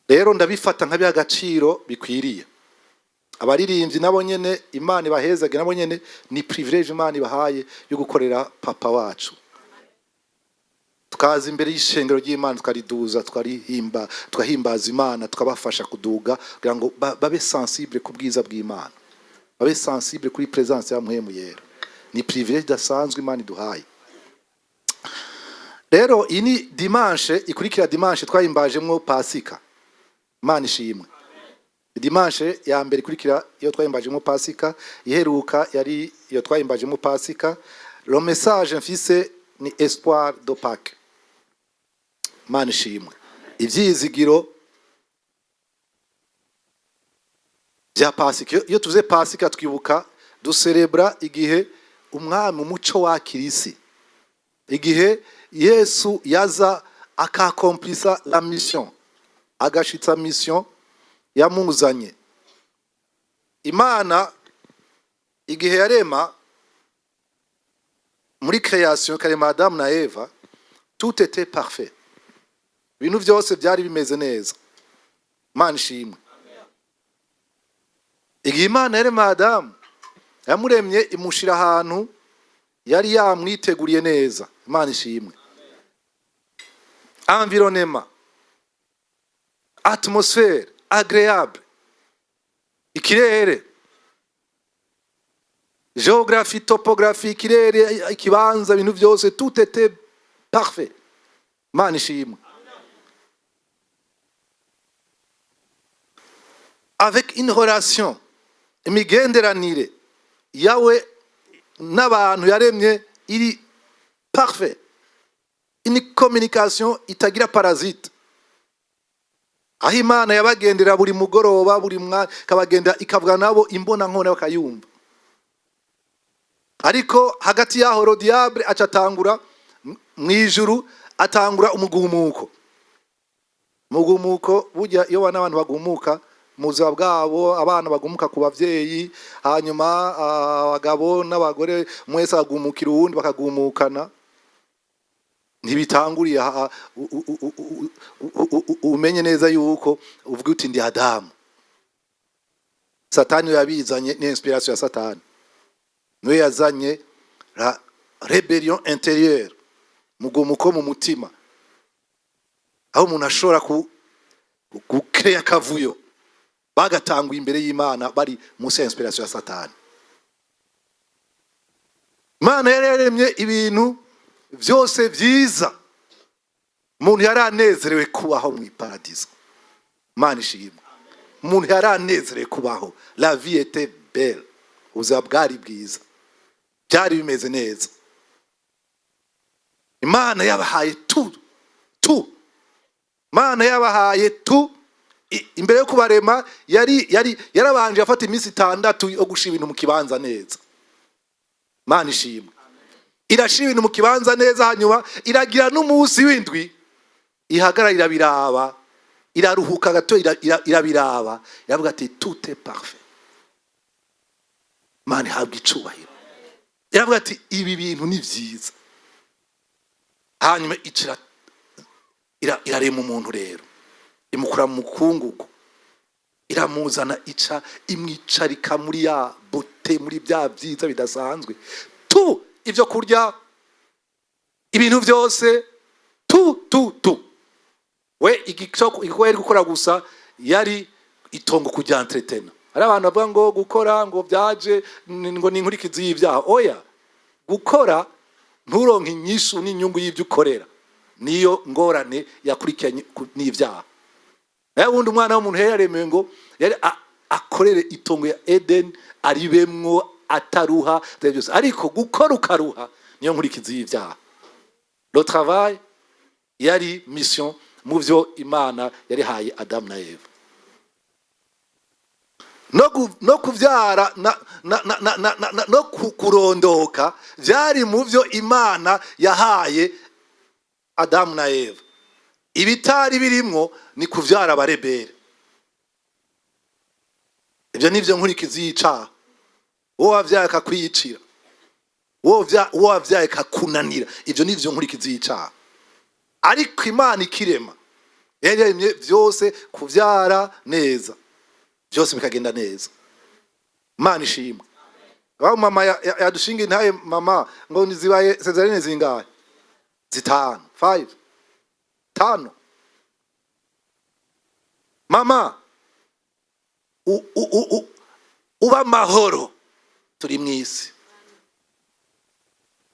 rero ndabifata nk'aby'agaciro bikwiriye. Abaririmbyi nabo nyene Imana ibahezage, nabo nyene ni privilege Imana ibahaye yo gukorera papa wacu. Tukaza imbere y'ishengero ry'Imana tukariduza, twahimbaza Imana, tukabafasha kuduga kugira ngo babe sensible ku bwiza bw'Imana, babe sensible kuri presence ya Mpwemu Yera. Ni privilege dasanzwe Imana iduhaye. Rero ini dimanche ikurikira dimanche twahimbajemwo Pasika. Imana ishimwe. Dimanche ya mbere ikurikira iyo twahimbajemwo Pasika, iheruka yari iyo twahimbajemwo Pasika. Le message mfise ni espoir de Pâques. Imana ishimwe. Ivyizigiro bya Pasika. Iyo tuvuze Pasika twibuka ducelebra igihe umwami umuco wa Kirisi, igihe Yesu yaza akakomplisa la mission, agashitsa mission yamuzanye. Imana igihe yarema muri création, karema Adam na Eva, tout était parfait, ibintu byose byari bimeze neza. Imana ishimwe. Igihe Imana yarema Adam, yamuremye imushira ahantu yari yamwiteguriye neza. Imana ishimwe. Environnement, atmosphère agréable, ikirere, géographie, topographie, ikirere, ikibanza, ibintu byose, tout était parfait. Imana ishimwe. Avec une relation, imigenderanire yawe n'abantu yaremye iri parfait, une communication itagira parasite. Aho Imana yabagendera buri mugoroba, buri mwana kabagenda ikavuga nabo imbona nkone bakayumva. Ariko hagati yaho ro diable acatangura mwijuru, atangura umugumuko. Mugumuko burya iyo bana abantu bagumuka muza bwabo, abana bagumuka ku bavyeyi, hanyuma abagabo n'abagore mwese agumukira uwundi bakagumukana. Ntibitanguriye umenye neza yuko uvuga uti ndi Adamu. Satani yabizanye ni inspiration ya Satani, niwe yazanye la rebellion intérieure, mugumuko mu mutima, aho umuntu ashobora gukreya kavuyo, bagatangwa imbere y'Imana bari munsi ya inspiration ya Satani. Imana yaremye ibintu byose byiza, umuntu yaranezerewe kubaho mu paradiso. Imana ishimwe. Umuntu yaranezerewe kubaho, la vie était belle, ubuzima bwari bwiza, byari bimeze neza. Imana yabahaye tu Imana yabahaye tu. Imbere yo kubarema yarabanje afata iminsi 6 yo gushira ibintu mu kibanza neza. Imana ishimwe. Irashira ibintu mu kibanza neza, hanyuma iragira n'umunsi w'indwi ihagararira biraba, iraruhuka gato, irabiraba, iravuga ati tout est parfait. Imana ihabwa icubahiro. Iravuga ati ibi bintu ni byiza. Hanyuma irarema umuntu rero, imukura mu mukungugu, iramuzana imwicarika muri ya bote, muri bya byiza bidasanzwe. Ibyo kurya, ibintu byose, tu we igikweri gukora gusa yari itongo kujya entretena. Ari abantu bavuga ngo gukora ngo byaje ngo ni inkurikizi y'ibyaha. Oya, gukora nturonke inyishu n'inyungu y'ibyo ukorera, niyo ngorane yakurikiranye n'ibyaha. Wundi umwana w'umuntu yaremewe ngo yari akorere itongo ya Eden, aribemwo ataruha byose, ariko gukora ukaruha niyo nkurikizi y'ibyaha. Le travail yari mission mu byo Imana yari haye Adam na Eva. No kuvyara no kurondoka byari mu byo Imana yahaye Adam na Eva. Ibitari birimwo ni kuvyara abarebere. Ibyo nivyo nkurikizi y'icyaha. Wowe wavyaye kakwiyicira, wowe wavyaye kakunanira, ibyo nivyo nkurikizi y'icyaha. Ariko Imana ikirema yaremye byose kuvyara neza, byose bikagenda neza. Imana ishimwe. Aho mama yadushinga intaye mama ngo nizibaye sezarine zingahe? 5 5. Mama uba mahoro turi mwisi,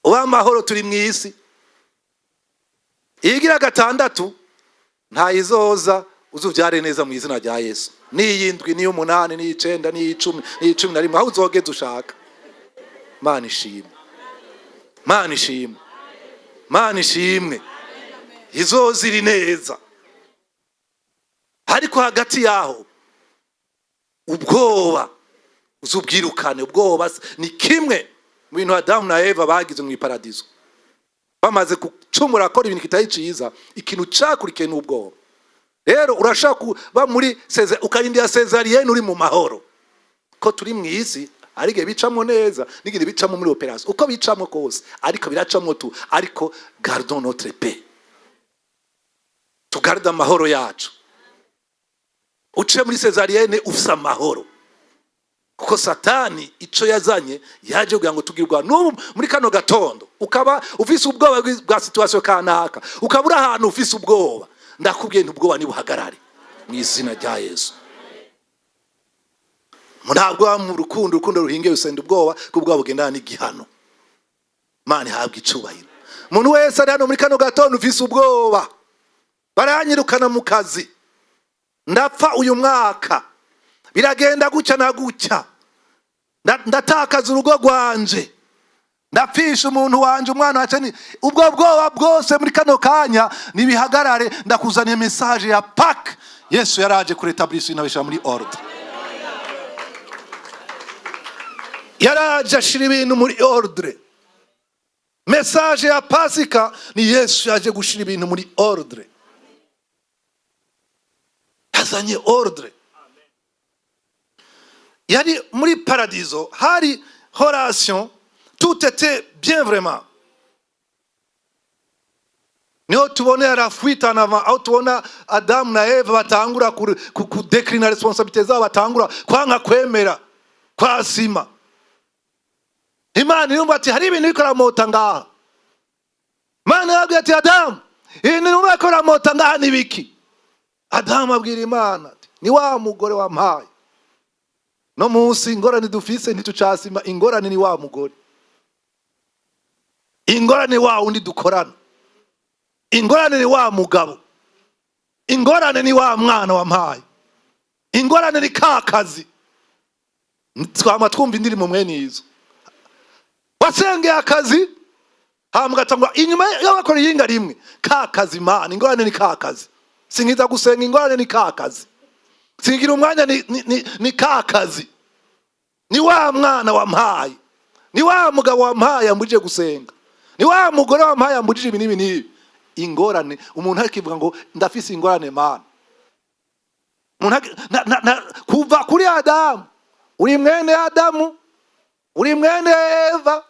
uba mahoro turi mwisi. Igira 6 ntayizoza uzuvyare neza mu izina rya Yesu. Niyindwi niyo 8 niyo 9 niyo 10 niyo 11 aho uzogeze ushaka. Mana ishimwe, Mana ishimwe, Mana ishimwe. Izoziri neza. Ariko hagati yaho ubwoba uzubwirukane. Ubwoba ni kimwe mu bintu Adamu na Eva bagize mu iparadizo. Bamaze gucumura akora ibintu kitari ciza, ikintu cakurikiye n'ubwoba. Rero urashaka kuba muri ukarindira sezariyene uri mu mahoro. Ko turi mu isi arige bicamo neza, nigire bicamo muri operation. Uko bicamo kose ariko biracamo tu, ariko gardons notre paix. Tugarda amahoro yacu. Uce muri sezariyene ufisa amahoro. Kuko Satani ico yazanye yaje kugira ngo tugirwa n'ubu muri kano gatondo ukaba ufise ubwoba bwa situation kanaka, ukabura ahantu ufise ubwoba. Ndakubwiye ntubwoba ni buhagarare mu izina rya Yesu. Munabwo mu rukundo ruhinge usenda ubwoba kubwo bugendana n'igihano. Mane habwa icubahiro. Umuntu wese ari hano muri kano gatondo ufise ubwoba, baranyirukana mu kazi, ndapfa uyu mwaka, biragenda gucya na gucya, ndatakaza urugo rwanje, ndapfisha umuntu wanje, umwana wacu, ubwo bwoba bwose muri kano kanya nibihagarare. Ndakuzaniye message ya Pâques. Yesu yaraje kuretablisha inabisha muri ordre. Yaraje ashira ibintu muri ordre. Message ya Pasika ni Yesu yaje gushira ibintu muri ordre. Yazanye ordre. Yari muri paradiso hari relation, tout était bien vraiment. Niho tubone la fuite en avant, aho tubona Adamu na Eva batangura kudeklina responsabilité zabo, batangura kwanga kwemera kwasima. Imana irumva ati hari ibintu bikora mota ngaha. Imana yabwiye ati Adamu, ibintu bikora mota ngaha ni biki? Adamu abwira Imana ati ni wa mugore wampaye. No munsi ingorane dufise ntitucasima, ingorane ni wa mugore. Ingorane wa undi dukorana. Ingorane ni wa mugabo. Ingorane ni wa mwana wampaye. Ingorane ni kakazi. Twama twumva indirimo mwene izo. Wasengeye akazi hamugatangwa inyuma y'abakora yinga rimwe kakazi. Mana ingorane ni kakazi. Singiza gusenga, ingorane ni kakazi. Singira umwanya ni kakazi. Ni wa mwana wampaye, ni wa mugabo wampaye ambujije gusenga, ni wa mugore wampaye ambujije ibintu nibi. Ingorane umuntu akivuga ngo ndafise ingorane Mana. Kuva kuri Adamu, uri mwene Adamu, uri mwene Eva.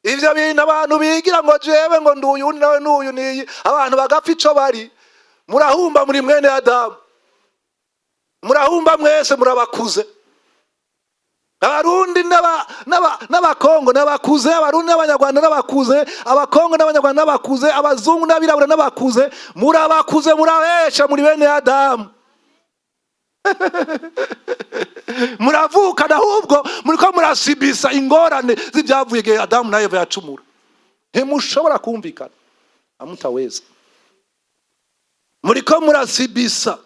Ivyo bintu abantu bigira ngo jewe ngo nduyu nawe nuyu ni abantu bagapfa ico bari. Murahumba muri mwene Adamu. Murahumba mwese murabakuze. Abarundi n'abakongo n'abakuze, abarundi n'abanyarwanda n'abakuze, abakongo n'abanyarwanda n'abakuze, abazungu n'abirabura n'abakuze, murabakuze, murabesha muri bene Adamu. Muravuka ahubwo muriko murasibisa ingorane z'ibyavuye igihe Adamu na Eva yacumura. Ntimushobora kumvikana, amutaweza. Muriko murasibisa,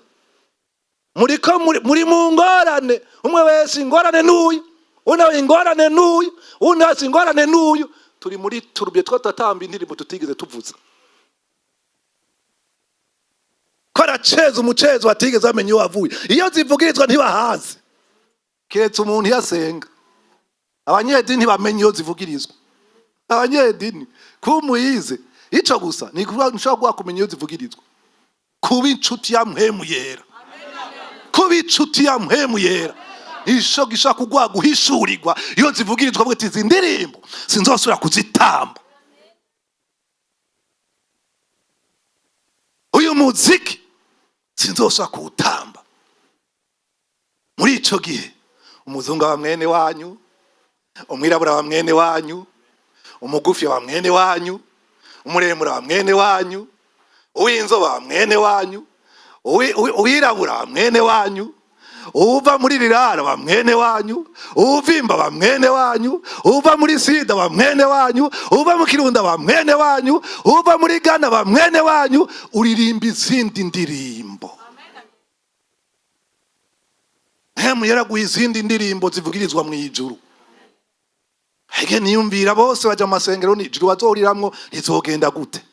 muriko muri mu ngorane. Umwe wese ingorane n'uyu, unawe ingorane n'uyu, unawe ingorane n'uyu. Turi muri turubye twatatamba indirimbo tutigeze tuvuza. Kora chezo umuchezo atigeze amenye wavuye. Iyo zivugirizwa ntibahazi. Kiretse umuntu yasenga. Abanyedini ntibamenye iyo zivugirizwa. Abanyedini kumuyize ico gusa ni kuvuga nshobora kumenya iyo zivugirizwa. Kuba inshuti ya mpemu yera. Kuba inshuti ya mpemu yera. Isho gishaka kugwa guhishurirwa iyo zivugirizwa bwo tizi ndirimbo sinzosubira kuzitamba. Uyu muziki sinzosha kuwutamba. Muri ico gihe umuzungu wa mwene wanyu, umwirabura wa mwene wanyu, umugufi wa mwene wanyu, umuremure wa mwene wanyu, uw'inzobe wa mwene wanyu, uwirabura wa mwene wanyu, uva muri rirara wa mwene wanyu, uvimba wa mwene wanyu, uva muri sida wa mwene wanyu, uva mu kirunda wa mwene wanyu, uva muri Ghana wa mwene wanyu, uririmba izindi ndirimbo. Hemu yaraguha izindi ndirimbo zivugirizwa mu ijuru. Hege niyumvira bose baja mu masengero n'ijuru bazoriramwo rizogenda gute?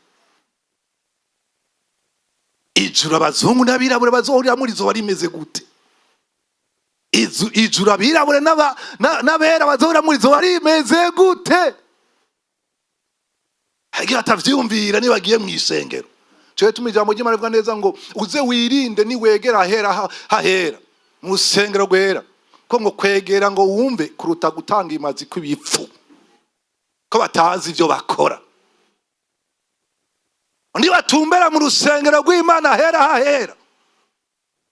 Ijuru abazungu n'abirabure bazohuriramwo rizoba rimeze gute? Ijuru abirabure n'abera bazohuriramwo rizoba rimeze gute? Hege batavyumvira nibagiye mu isengero. Cyo tuma ijambo ry'Imana rivuga neza ngo uze wirinde niwegera ahera hahera mu sengero gwera. Ko ngo kwegera ngo wumve kuruta gutanga imazi kw'ibipfu, ko batazi ivyo bakora. Ndi batumbera mu rusengero rw'Imana hera hahera,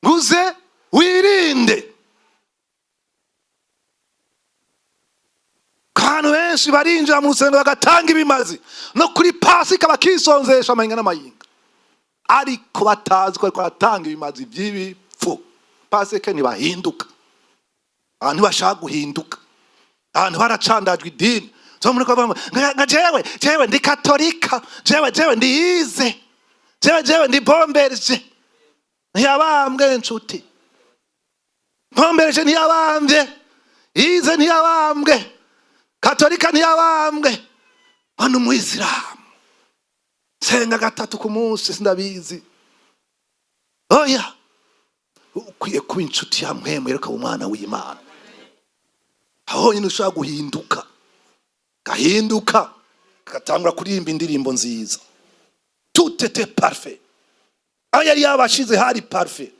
nguze wirinde. Kandi benshi barinjira mu rusengero bagatanga ibimazi, no kuri Pasika bakisonzesha amahinga n'amayinga, ariko batazi ko batanga ibimazi by'ibipfu. Pasika ntibahinduka, abantu bashaka guhinduka, abantu baracandajwe idini. So muri kwa nga jewe ndi katolika, jewe ndiyize, jewe ndi bomberje. Ntiyabambwe nshuti, bomberje ntiyabambwe, yize ntiyabambwe, katolika ntiyabambwe. Hano mu Isilamu senga 3 ku munsi sindabizi. Oya, ukwiye kuba inshuti ya mwemwe reka umwana w'Imana. Aho nyine ushaka guhinduka, gahinduka gatangura kuririmba indirimbo nziza. Tout était parfait. Aho yari yabashize hari parfait.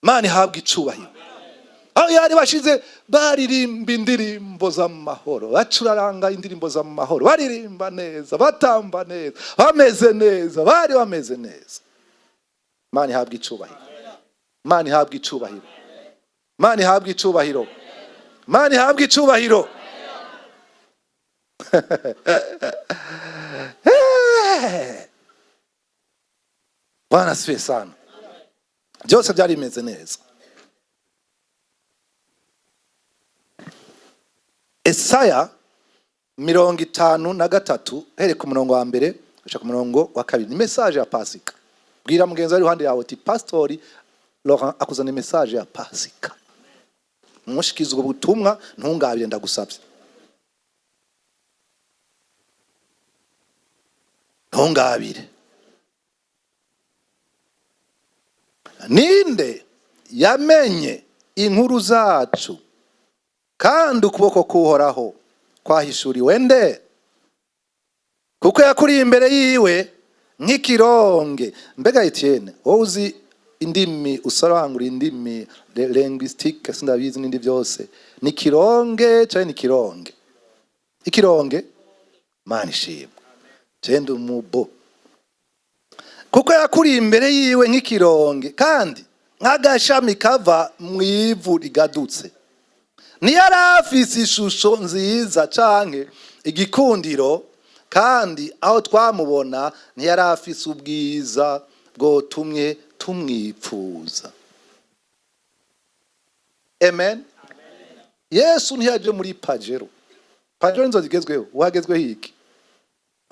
Mani habwa icubahiro. Aho yari bashize baririmba indirimbo z'amahoro, bacuraranga indirimbo z'amahoro, baririmba neza, batamba neza, bameze neza, bari bameze neza. Mani habwa icubahiro. Mani habwa icubahiro. Mani habwa icubahiro. Mani habwa icubahiro. Bwana asifiwe sana. Byose byari bimeze neza. Esaya 53 here ku murongo wa mbere gushika ku murongo wa kabiri. Ni message ya Pasika. Bwira mugenzi ari ruhande yawe ati pastori Laurent akuzana message ya Pasika. Mushikizwe ubutumwa ntungabire ndagusabye. Ntungabire. Ninde yamenye inkuru zacu kandi ukuboko kuhoraho kwahishuriwe nde? Kuko yakuri imbere yiwe nk'ikironge. Mbega Etienne, wowe uzi indimi usarangura indimi linguistique sindabizi n'indi byose, ni kironge cyane ni kironge? Ikironge Mana ishimwe cyende umubo. Kuko yakuri imbere yiwe nk'ikironge kandi nk'agashami kava mu ivu rigadutse. Ntiyari afise ishusho nziza canke igikundiro, kandi aho twamubona ntiyari afise ubwiza bwotumye tumwipfuza. Amen. Yesu ntiyaje muri Pajero. Pajero nzo zigezweho, uhagezweho iki?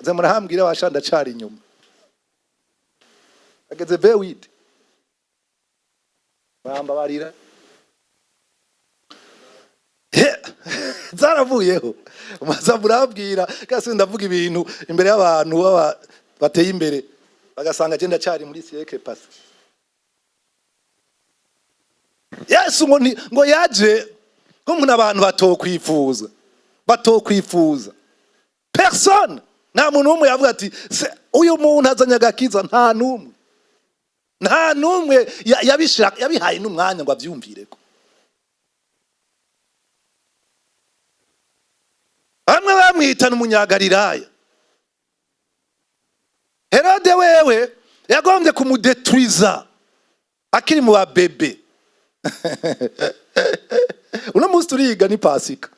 Ze murahambwira washanda cari inyuma. Ageze bewide. Bamba barira. Zaravuyeho. Maza murabwira kasi ndavuga ibintu imbere y'abantu bateye imbere bagasanga agenda cari muri siècle passé. Yesu ngo yaje ko muna abantu batokwifuza. Personne. Nta muntu umwe yavuga ati uyu muntu azanya gakiza, nta numwe. Nta numwe yabihaye n'umwanya ngo avyumvireko. Bamwe bamwitana umunyagalilaya. Herode wewe yagombye kumudetruiza. akiri mu babebe. Uno munsi turiga ni Pasika,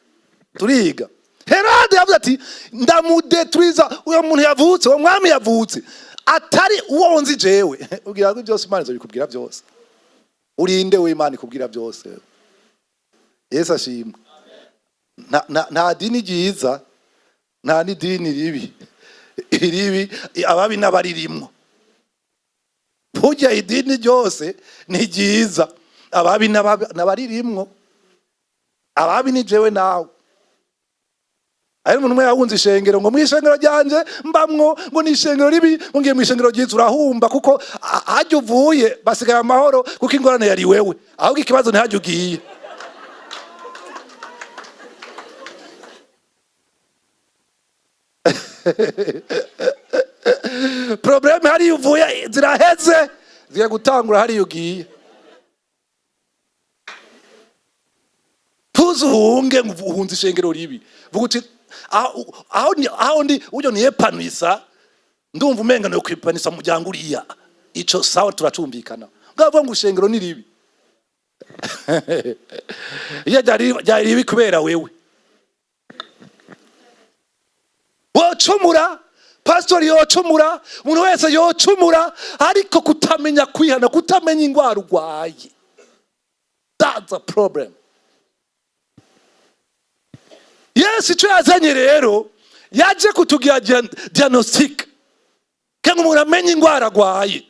turiga. Herode yavuze ati ndamudetruiza uyo muntu yavutse, uwo mwami yavutse atari uwo nzi jewe. Ubwira ko byose Imana izobikubwira byose. Urinde we Imana ikubwira byose. Yesu ashimwe. Nta dini ryiza, nta ni dini ribi. Iribi ababi n'abaririmwo. Burya idini ryose ni ryiza, ababi n'abaririmwo. Ababi ni jewe nawe. Ari umuntu umwe yahunze ishengero ngo mwishengero ryanje mbamwo ngo ni ishengero ribi, ngiye mwishengero ryiza urahumba kuko hajye uvuye basigaye amahoro kuko ingorane yari wewe. Ahubwo ikibazo ni hajye ugiye. Probleme hari uvuye ziraheze ziya gutangura hari ugiye. Tuzuhunge nguhunze ishengero ribi. Vuga uti aho ndi ujo ni epanisa ndumva umenga no kwipanisa mujyango uriya. Ico sawa turacumbikana. Ngavuga ngo ishengero ni ribi. Iya ryari ribi kubera wewe. Wocumura, pastor yocumura, umuntu wese yocumura, ariko kutamenya kwihana, kutamenya ingwara urwaye. That's a problem. Yesu icyo yazanye rero yaje kutugira diagnostic. Kenga umuntu amenye ingwara arwaye.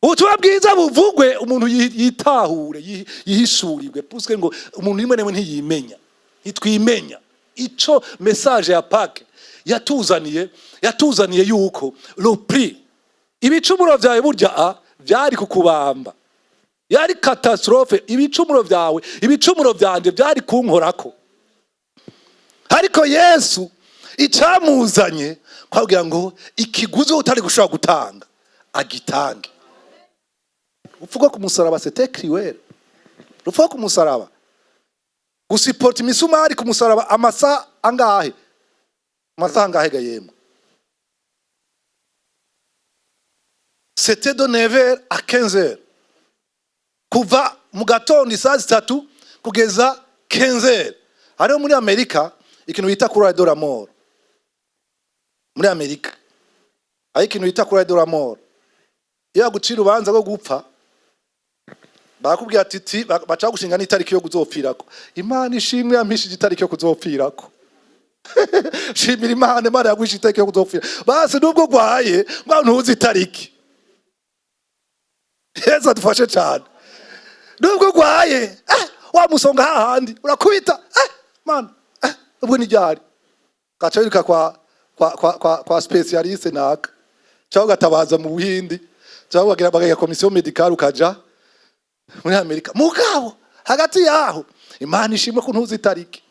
Ubutumwa bwiza buvugwe umuntu yitahure, yihishurirwe. Puske ngo umuntu rimwe nemwe ntiyimenya. Hitwimenya. Ico message ya Pâques yatuzaniye yuko le prix ibicumuro byawe burya byari kukubamba. Yari catastrophe ibicumuro byawe, ibicumuro byanje byari kunkorako. Ariko Yesu icamuzanye kwagira ngo ikiguzi utari gushaka gutanga agitange. Uvuga ku musaraba c'était cruel. Uvuga ku musaraba gusupport imisumari ku musaraba amasa angahe? Amasa angahe gayemo? C'était de 9h à 15h. Kuva mu gatondo saa 3 kugeza 15h. Hariho muri Amerika ikintu bita croix de la mort. Muri Amerika ari ikintu bita croix de la mort. Iyo gucira ubanza go gupfa bakubwira ati baca gushinga n'itariki yo kuzopfirako. Imana ishimwe yampishe itariki yo kuzopfirako. Shimira Imana, Imana yagwishe itariki yo kuzopfira. Basi nubwo gwaye ngo ntuzi itariki. Yesu adufashe cyane. Nubwo gwaye wamusonga hahandi urakubita man ubwo ni ryari gaca yirika kwa specialiste naka cyangwa gatabaza mu Buhindi cyangwa bagira komisiyo medicale ukaja muri Amerika. Mugabo hagati yaho Imana ishimwe ko ntuzi itariki.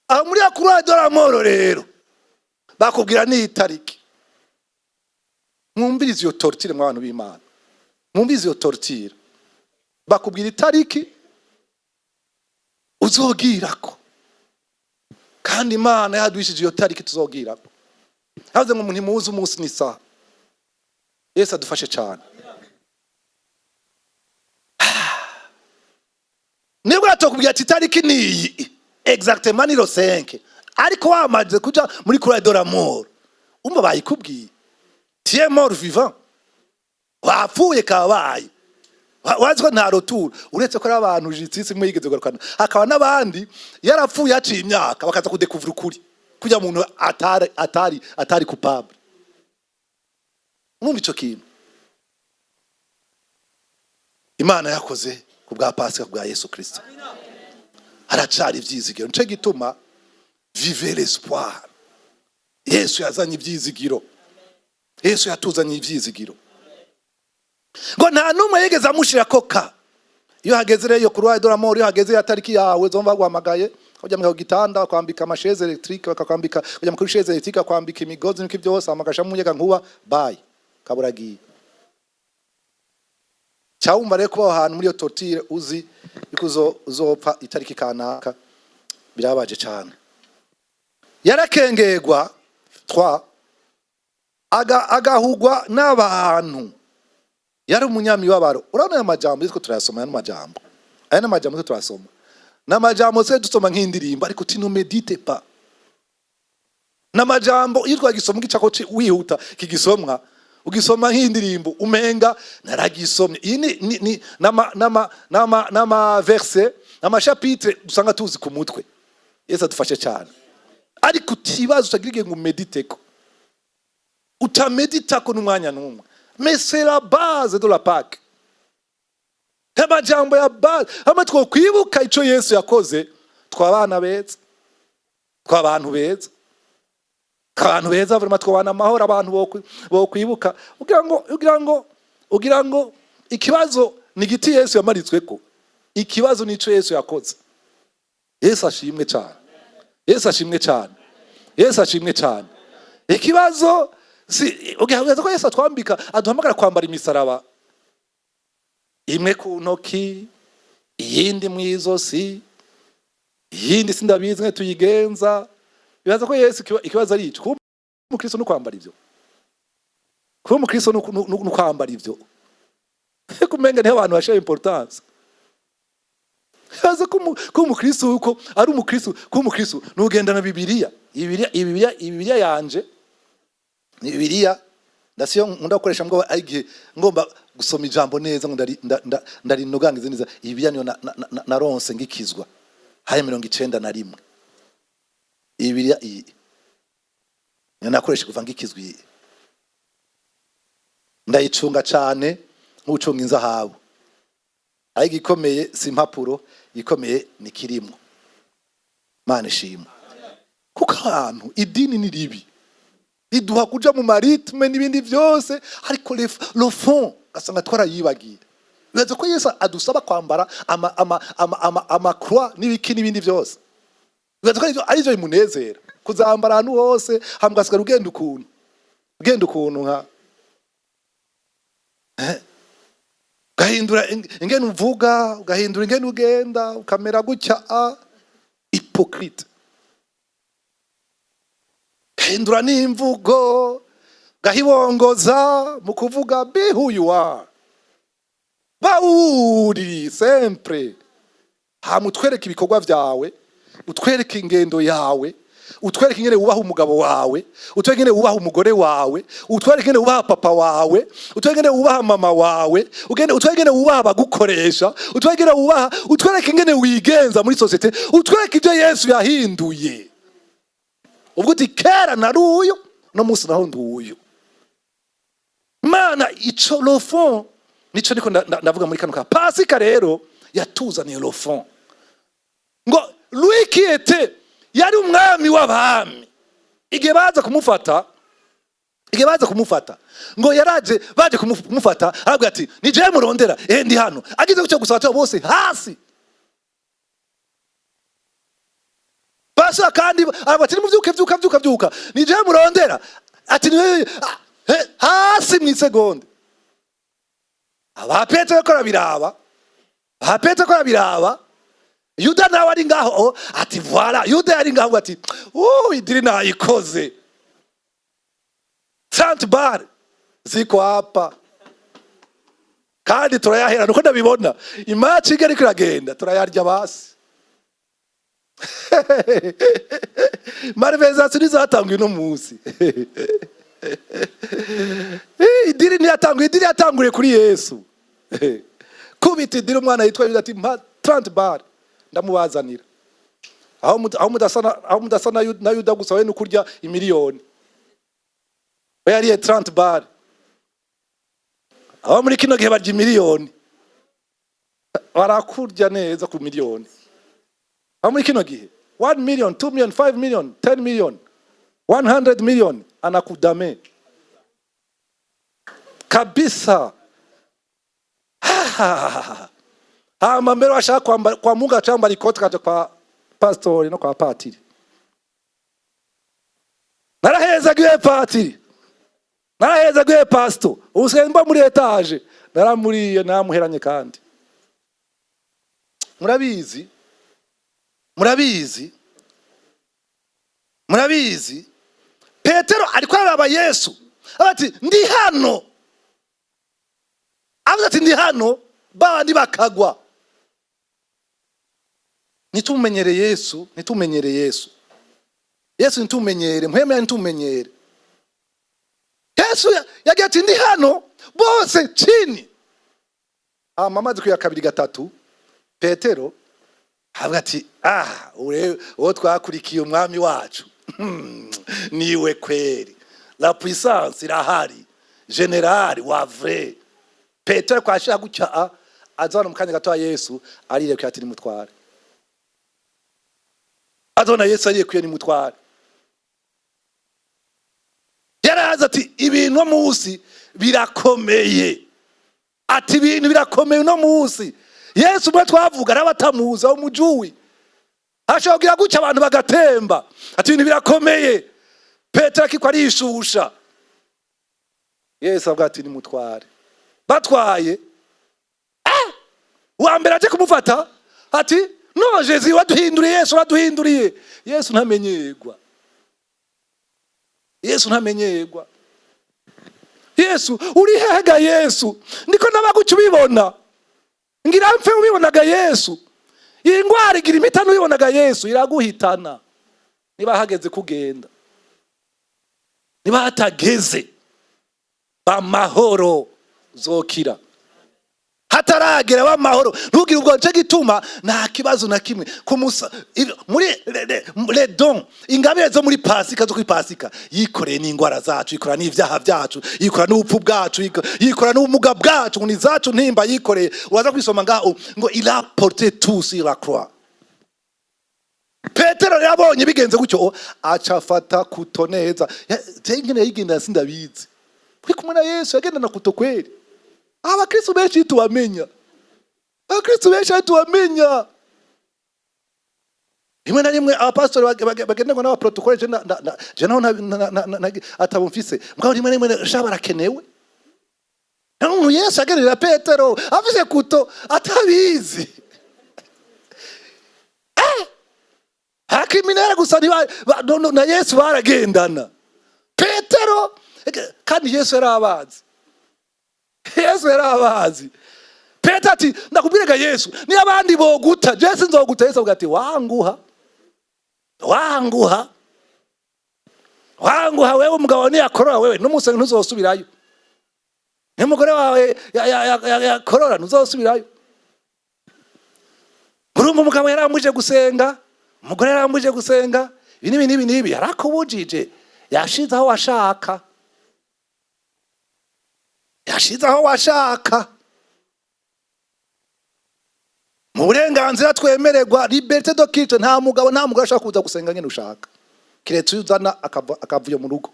Aho muri akura dora moro rero bakubwira ni itariki. Mwumvirize iyo torture mu bantu b'Imana. Mwumvirize iyo torture. Bakubwira itariki uzogirako. Kandi Imana yadushije iyo tariki tuzogirako. Haze ngo umuntu muzi umunsi n'isaha. Yesu adufashe cyane. Nibwo atokubwira ati itariki ni exactement ni 5. Ariko wamaze kuja muri croix de la mort. Umva bayikubwiye. Tu es mort vivant. Wapfuye kabaye. Wazwa nta retour. Uretse ko abantu jitisi mwe yigeze garukana. Hakaba nabandi yarapfuye aciye imyaka bakaza kudekuvura ukuri. Kujya umuntu atari coupable. Mwumva ico kintu. Imana yakoze kubwa Pasika kubwa Yesu Kristo. Haracari ivyizigiro. Nico gituma vivez l'espoir. Yesu yazanye ivyizigiro. Yesu yatuzanye ivyizigiro. Ngo nta numwe yegeza amushira koka. Iyo hageze rero croix de la mort, iyo hageze ya tariki yawe zomva guhamagaye kujya mu gitanda kwambika amasheze electrique bakakwambika kujya mu chaise electrique kwambika imigozi n'iki byose amagasha munyega nkuba bye kaburagiye. Cyawumva rero kuba ahantu muri yo torture uzi yuko uzopfa itariki kanaka birabaje cyane. Yarakengegwa agahugwa n'abantu yari umunyamibabaro. Urabona aya majambo yitwa turayasoma, aya majambo, aya n'amajambo yitwa turasoma, n'amajambo se dusoma nk'indirimbo ariko tino medite pa, n'amajambo yitwa gisoma gicako wihuta kigisomwa ugisoma nk'indirimbo umenga naragisomye. Iyi ni nama verse nama chapitre dusanga tuzi ku mutwe. Yesu adufashe cyane, ariko utibazo utagirige ngo medite ko utamedita ko n'umwanya n'umwe. Mais c'est la base de la Pâque. Amajambo ya base amatwo kwibuka ico Yesu yakoze, twabana beza, twabantu beza, abantu beza vraiment twabana amahoro, abantu bo kwibuka ugira ngo ikibazo ni giti Yesu yamaritsweko, ikibazo nico Yesu yakoze. Yesu ashimwe cyane, Yesu ashimwe cyane, Yesu ashimwe cyane. Ikibazo si ugihaza ko Yesu atwambika, aduhamagara kwambara imisaraba, imwe ku ntoki, iyindi mwizosi, iyindi sindabizi tuyigenza. Bibaza ko Yesu ikibazo ari ico. Kuba umukristo no kwambara ivyo, kuba umukristo no kwambara ivyo, kumenga niho abantu bashyira importance. Bibaza ko umukristo uko ari umukristo, ko umukristo n'ugenda na Bibiliya. Bibiliya yanje ni Bibiliya ndasiyo nkunda gukoresha ngo igihe ngomba gusoma ijambo neza ngo ndari nogangize neza. Bibiliya niyo naronse ngikizwa haye 91. Bibiliya iyi nakoresha kuva ngikizwa, ndayicunga cyane nk'ucunga inzahabu. Ayi gikomeye si impapuro, gikomeye ni kirimo. Mana ishimwe. Kuko abantu idini ni ribi, iduha kuja mu maritme n'ibindi byose, ariko le fond gasanga twarayibagiye. Bibaza ko Yesu adusaba kwambara ama croix n'ibiki n'ibindi byose. Bibaza ko ari byo bimunezera kuzambara ahantu hose, hamgasigara ugenda ukuntu nka gahindura ingene uvuga, ugahindura ingene ugenda, ukamera gutya. Hypocrite. Gahindura n'imvugo, gahibongoza mu kuvuga be who you are. Bauri sempre hamutwereka ibikorwa byawe, utwereka ingendo yawe, utwereka ingene ubaha umugabo wawe, utwereka ingene ubaha umugore wawe, utwereka ingene ubaha papa wawe, utwereka ingene ubaha mama wawe, utwereka ingene ubaha abagukoresha, utwereka ingene wigenza muri societe, utwereka ibyo Yesu yahinduye. Ubwo uti kera nari uyu, no musi naho nduyu. Mana ico le fond nico niko ndavuga muri kano ka Pasika rero yatuzaniye le fond. Ngo lui qui était yari umwami w'abami. Igihe baza kumufata ngo yaraje baje kumufata, arabwira ati ni je murondera, ndi hano. Agize gucyo gusata bose hasi. Basa kandi abati muvyuka ni je murondera, ati hasi mu segonde. Aba Petero ko biraba, Yuda nawe ari ngaho, ati voilà, Yuda ari ngaho ati idiri nayikoze. Saint Bar ziko hapa kandi turayahera, nuko ndabibona imaci igari kiragenda turayarya basi. Marveza suri zatangwe no munsi. Idiri yatanguriye kuri Yesu. Kubita idiri umwana yitwa Yuda ati 30 bar ndamubazanira. Aho mudasana na Yuda gusa we nukurya imiliyoni. We yari 30 bar. Aho muri kino gihe barya imiliyoni. Barakurya neza ku miliyoni. Aho muri kino gihe 1 million, 2 million, 5 million, 10 million, 100 million anakudame. Kabisa. Mbere washaka kwa Mungu achambara ikoti kaje kwa pastor no kwa patiri. Narahezagiye patiri. Narahezagiye pastor. Usemba muri etage. Naramuriye namuheranye kandi. Murabizi. Petero ariko araba Yesu. Ati ndi hano. avuze ati ndi hano, bandi bakagwa. Nitumenyere Yesu, nitumenyere Yesu. Yesu nitumenyere, mpemera nitumenyere. Yesu yagiye ati ndi hano, bose chini. Mama zikuya kabiri gatatu, Petero avuga ati uwo twakurikiye umwami wacu niwe kweri, la puissance irahari, general wa vrai. Petero kwashaka gucya azana mukanya gato Yesu arire ko ati ni mutware. Azona Yesu ariye kuye ni mutware. Yaraza ati ibintu no munsi birakomeye. Ati ibintu birakomeye no munsi. Yesu mwe twavuga arabatamuza wo mujuwi. Ashogira gucya abantu bagatemba. Ati ibintu birakomeye. Petero akiko arishusha. Yesu avuga ati ni mutware. Batwaye. Wa mbere aje kumufata. Ati no Jesu waduhinduriye, Yesu waduhinduriye. Yesu ntamenyegwa. Yesu ntamenyegwa. Yesu uri hega Yesu. Ndiko nabaguca ubibona. Ngira mfe ubibonaga Yesu. Iyi ngwara igira imitano ubibonaga Yesu iraguhitana. Niba hageze kugenda. Niba hatageze bamahoro zokira. Hataragera bamahoro ntugire ubwo nce gituma nta kibazo na kimwe kumusa muri les dons ingabire zo muri Pasika zo kuri Pasika yikoreye n'ingwara zacu, yikora n'ivyaha byacu, yikora n'ubupfu bwacu, yikora n'ubumuga bwacu, ngo ni zacu ntimba yikoreye. Waza kwisoma ngaho ngo il a porté tout sur la croix. Petero yabonye bigenze gutyo acafata kutoneza tengene yigenda sindabizi kuri kumwe na Yesu yagenda na kutokweli. Abakristo benshi tubamenya. Abakristo benshi tubamenya. Rimwe na rimwe abapastori bagenda ngo n'aba protocole je naho atabumfise. Mugabo rimwe na rimwe shabarakenewe. Nanu Yesu agerera Petero afise kuto atabizi. Hakiminera gusa na Yesu baragendana. Petero kandi Yesu yarabazi. Yesu yarabazi. Petero ati ndakubwirega Yesu ni abandi boguta Yesu nzoguta. Yesu avuga ati wanguha wewe umugabo ni yakorora wewe n'umunsi ntuzosubirayo. N'umugore wawe yakorora ntuzosubirayo. Urumva umugabo yarambuje gusenga, umugore yarambuje gusenga, ibi yarakubujije yashize aho washaka. Yashize aho washaka. Mu burenganzira twemererwa liberté de culte, nta mugabo nta mugore ashaka kuza gusenga nyine ushaka. Kiretse uzana akavuyo mu rugo.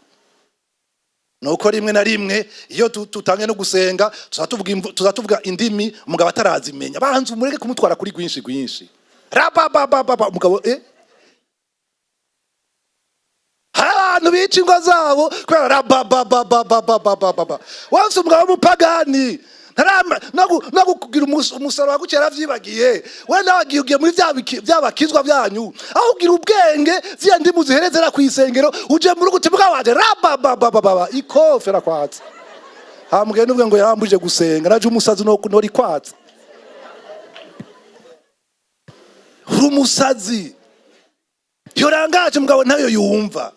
Nuko rimwe na rimwe iyo tutangiye no gusenga tuzatuvuga indimi umugabo atarazimenya. Banze umureke kumutwara kuri gwinshi. Rababababa umugabo abantu bica ingo zabo kubera rababababababa. Wanse umugabo w'umupagani no kugira umusaruro wagukera vyibagiye. We nawe ugiye muri byabakizwa byanyu aho ugira ubwenge vyandi muziherezera kwisengero uje mu rugo tibuka waje rababababa ikofera kwatsa. Hamugeye n'ubwe ngo yarambuje gusenga naje umusazi no nori kwatsa. Uri umusazi. Yorangaje mugabo nayo yumva.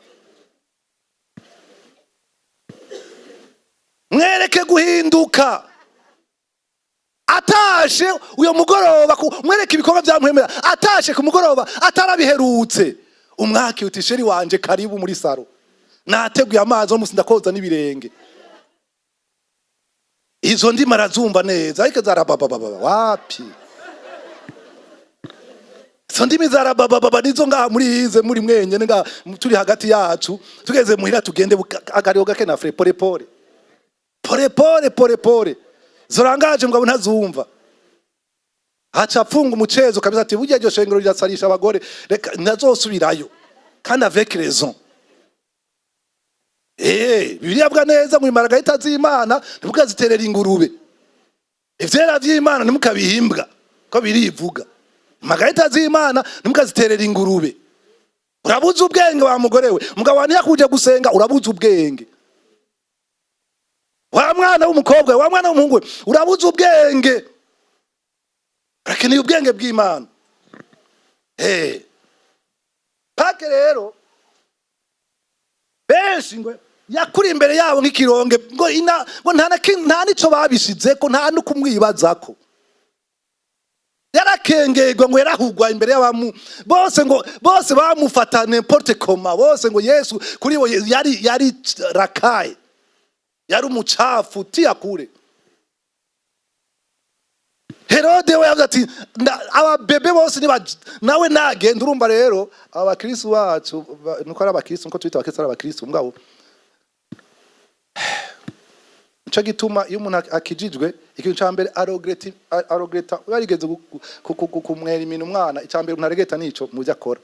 Mwereke guhinduka. Atashe uyo mugoroba mwereke ibikorwa byamuhemera. Atashe ku mugoroba atarabiherutse. Umwaki utisheri wanje karibu muri saro. Nateguye amazi omusi ndakoza n'ibirenge. Izo ndi marazumva neza ariko zarabababa wapi. Izo ndimi zarabababa nizo ngaha muri hize muri mwenye nga turi hagati yacu tugeze muhira tugende akariho gake na fre pole. Zorangaje mugabo ntazumva. Acha pfunga umucezo kabisa ati burya ryo shengero rirasarisha abagore reka nazosubirayo. Kandi avec raison. Bibiliya bwa neza mu maragahita z'Imana ntimukaziterera ingurube. Ivyera vy'Imana ntimukabihimbwa ko birivuga. Maragahita z'Imana ntimukaziterera ingurube. Urabuza ubwenge wa mugore we. Mugabo wani yakuje gusenga urabuza ubwenge. wa mwana w'umukobwa, wa mwana w'umuhungu, urabuze ubwenge, urakeneye ubwenge bw'Imana. Pake rero benshi ngo yakuri imbere yabo nk'ikironge, ngo nta nico babishizeko, nta no kumwibazako. Yarakengegwa ngo yarahugwa imbere y'abamu bose, ngo bose bamufata n'importe comment, bose ngo Yesu kuri bo yari rakaye, yari umucafu tiyakure. Herode we yavuze ati ababebe bose nawe nagenda. Urumva rero abakristo bacu nuko ari abakristo, nuko twita abakristo ari abakristo mugabo, cyo gituma iyo umuntu akijijwe ikintu cya mbere arogreta yarigeze kumwera imino umwana, icya mbere unaregeta nico mujya akora,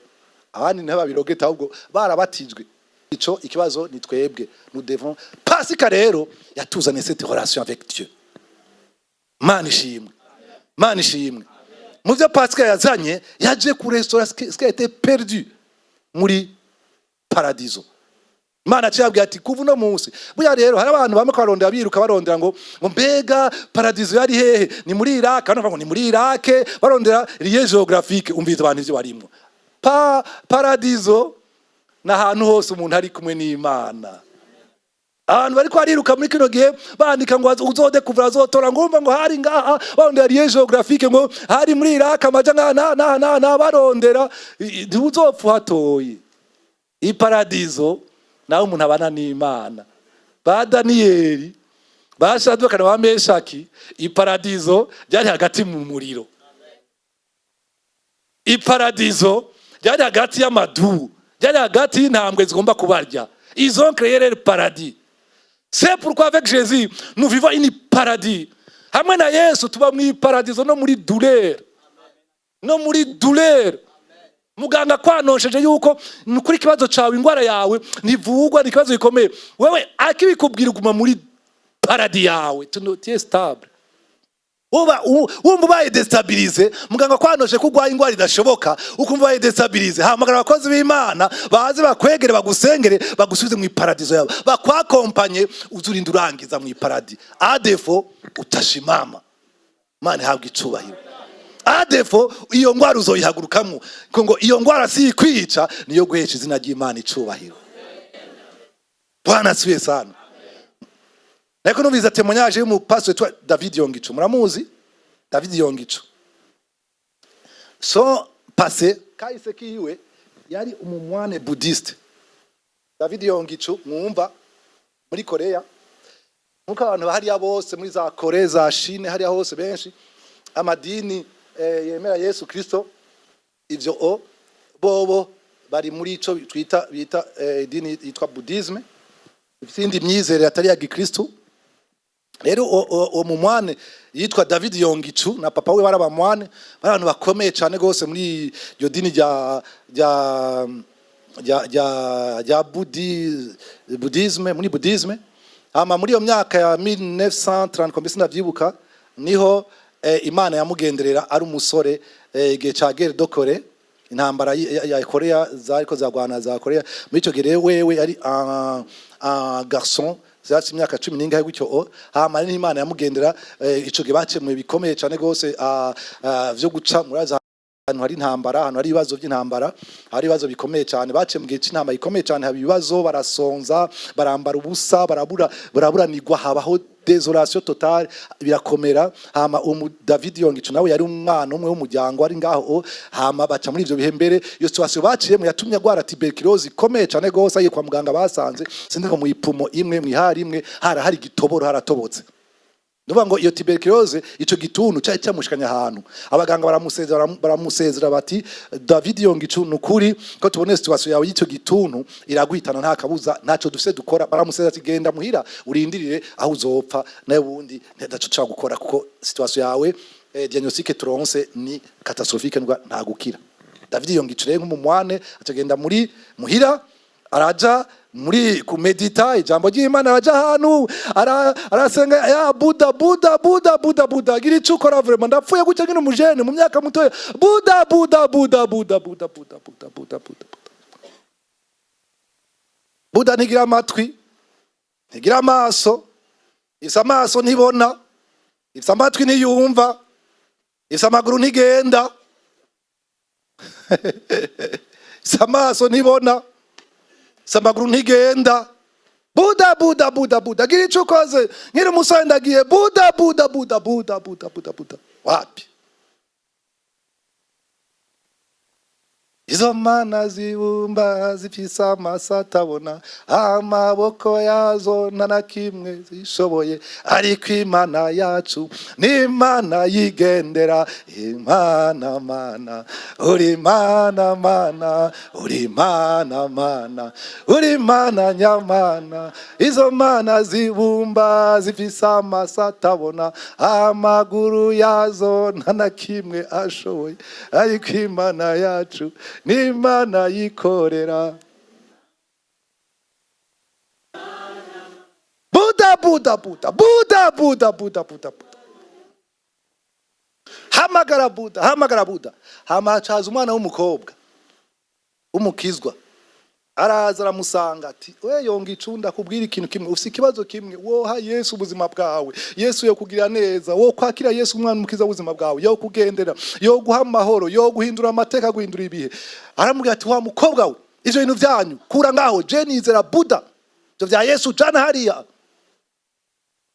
abandi ntibabirogeta ahubwo barabatijwe. Ico ikibazo ni twebwe, nous devons. Pasika rero yatuzanye cette relation avec Dieu. Mana ishimwe, Mana ishimwe. Mu byo Pasika yazanye, yaje ku restaurant ce qui a été perdu muri paradiso. Imana cyabwiye ati kuva no munsi. Buya rero hari abantu bamwe barondera biruka barondera ngo mbega paradiso yari hehe? Ni muri Iraq, kandi ngo ni muri Iraq, barondera lieu géographique. Umviza abantu ivyo barimo. Paradiso na ahantu hose umuntu ari kumwe n'Imana. Abantu bari kwariruka muri kino gihe bandika ngo uzode kuva azotora, ngo umva ngo hari ngaha barondera lieu géographique, ngo hari muri Iraq amaja na barondera ntuzopfa hatoye. Iparadiso nawe umuntu abana n'Imana. Ba Daniyeli, ba Shadraka na Meshaki, iparadiso ryari hagati mu muriro. Iparadiso ryari hagati y'amadu, ryari hagati y'intambwe zigomba kubarya. Ils ont créé le paradis. C'est pourquoi avec Jésus nous vivons une paradis. Hamwe na Yesu tuba mu paradiso, no muri douleur, no muri douleur. Muganga kwanosheje yuko nukuri kibazo cawe, ingwara yawe nivugwa, ni kibazo gikomeye, wewe akibikubwira guma muri paradis yawe, tu stable. Wumva ubaye destabilize, muganga kwanoshe kugwa ingwara idashoboka, ukumva ubaye destabilize, hamagara abakozi b'Imana baze bakwegere, bagusengere, bagusubize mu paradiso yawe, bakwakompanye uzurinda urangiza mu paradis. Adefo utashimama, Mana habwa icubahiro. Adefo iyo ngwara uzoyihagurukamwo, ngo iyo ngwara si kwica, niyo guhesha izina ry'Imana icubahiro. Bwana asifiwe sana. Nako nubiza témoignage y'umupastor witwa David Yongicho. Muramuzi David Yongicho? So passé kahise kiwe yari umumwane buddhiste. David Yongicho mwumva muri Korea, nkuko abantu bahari bose muri za Korea za Chine hari hose benshi amadini yemera Yesu Kristo, ivyo bobo bari muri ico bita dini yitwa Buddhisme, ifindi myizere atari ya Gikristo. Rero uwo mumwane yitwa David Yongicho na papa we barabamwane, abantu bakomeye cyane gose muri iyo dini ya Buddhisme, muri Buddhisme. Ama muri iyo myaka ya 1930 kombisi ndavyibuka, niho Imana yamugenderera ari umusore igihe ca guerre de Corée, intambara ya Korea zariko zagwana za Korea. Muri ico gihe wewe ari un garçon zati imyaka 10 n'ingahe gutyo. Hama n'Imana yamugendera ico gihe bacemuye bikomeye cyane gose vyo guca muraza ahantu hari intambara, ahantu hari ibibazo by'intambara, hari ibibazo bikomeye cyane. Bace mu gihe cy'intambara ikomeye cyane, haba ibibazo, barasonza, barambara ubusa, baraburanirwa, habaho désolation totale, birakomera. Hama David Yongicho nawe yari umwana umwe w'umuryango ari ngaho, hama baca muri ivyo bihe mbere iyo situation baciyemo yatumye agwara tuberculose ikomeye cyane gose. Agiye kwa muganga basanze sindiko mu ipumo imwe, mwihari imwe hari igitoboro haratobotse. Nuvuga ngo iyo tuberculose ico gituntu cyari cyamushikanya ahantu, abaganga baramusezera bati David Yongicho nukuri ko tubone situation yawe y'icyo gituntu iraguhitana nta kabuza, ntaco dufise dukora. Baramusezera ati genda muhira urindirire aho uzopfa, nawe wundi ntaco cyo gukora kuko situation yawe diagnostic tronse ni catastrophique, nta gukira. David Yongicho rero nk'umumwane atagenda muri muhira, araja muri kumedita ijambo ry'Imana, araja ahantu arasenga ya Buddha gira icyo ukora vraiment, ndapfuye gutya ngine umujene mu myaka mutoya, Buddha ntigira amatwi, ntigira amaso, ifise amaso ntibona, ifise amatwi ntiyumva, ifise amaguru ntigenda. Ifise amaso ntibona, ifise amaguru ntigenda. Buda buda buda buda, gira ico ukoze. Nkiri umusore ndagiye buda buda buda buda buda buda buda. Wapi? Izo mana zibumba zifise amaso atabona, amaboko yazo nta na kimwe zishoboye, ariko Imana yacu ni Imana yigendera. Imana mana, uri Imana mana, uri Imana mana, uri Imana nyamana. Izo mana zibumba zifise amaso atabona, amaguru yazo nta na kimwe ashoboye, ariko Imana yacu ni Imana yikorera. Buda buda buda buda buda buda buda buda. Hamagara buda, hamagara buda. Hamacaza umwana w'umukobwa umukizwa, araza aramusanga ati we yonga icunda kubwira ikintu kimwe, ufise ikibazo kimwe, woha Yesu ubuzima bwawe, Yesu yo kugira neza, wo kwakira Yesu umwana umukiza ubuzima bwawe, yo kugendera, yo guha amahoro, yo guhindura amateka, guhindura ibihe. Aramubwira ati wa mukobwa we, ivyo bintu vyanyu kura ngaho, je nizera Buda, ivyo vya Yesu jana hariya.